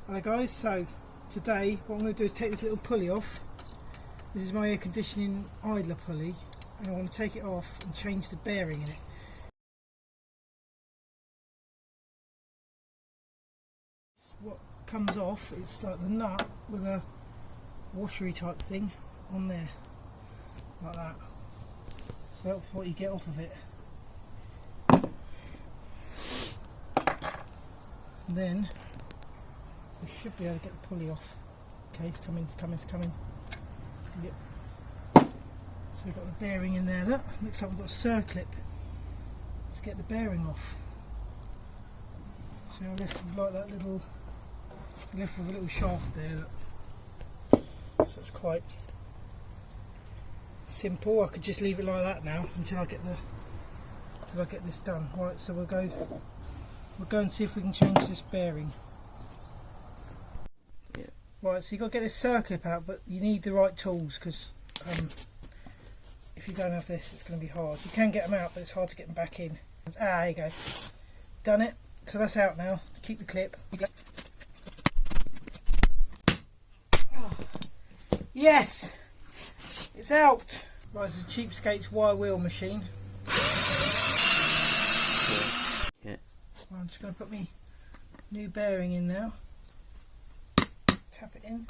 Hello guys, so today what I'm going to do is take this little pulley off. This is my air conditioning idler pulley, and I want to take it off and change the bearing in it. What comes off, it's like the nut with a washery type thing on there, like that. So that's what you get off of it. And then we should be able to get the pulley off. Okay, it's coming. Yep. So we've got the bearing in there. Look, looks like we've got a circlip. Let's get the bearing off. So I left with like that little, left with a little shaft there. Look. So it's quite simple. I could just leave it like that now until I get this done. Right, so we'll go and see if we can change this bearing. Yeah. Right, so you've got to get this circlip out, but you need the right tools, because if you don't have this, it's going to be hard. You can get them out, but it's hard to get them back in. There you go. Done it. So that's out now. Keep the clip. Oh. Yes! It's out! Right, it's a cheapskate's wire wheel machine. Yeah. Well, I'm just going to put my new bearing in now. Tap it in.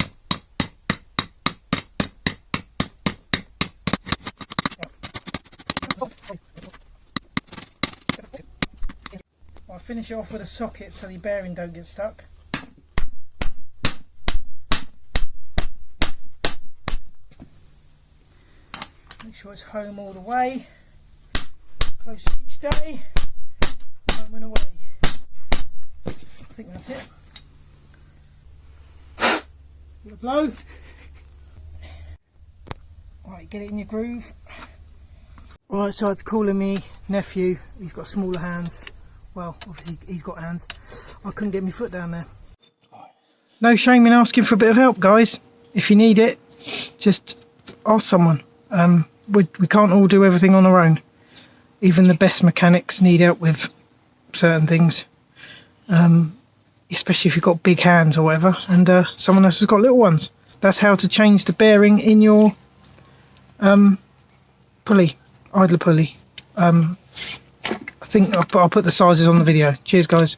I'll finish it off with a socket so the bearing don't get stuck. Make sure it's home all the way. Close to each day. Home and away. I think that's it. Give it a blow. Right, get it in your groove. Right, so I had to call in my nephew. He's got smaller hands. Well, obviously he's got hands. I couldn't get my foot down there. No shame in asking for a bit of help, guys. If you need it, just ask someone. We can't all do everything on our own. Even the best mechanics need help with certain things. Especially if you've got big hands or whatever, and someone else has got little ones. That's how to change the bearing in your pulley, idler pulley. I think I'll put the sizes on the video. Cheers guys.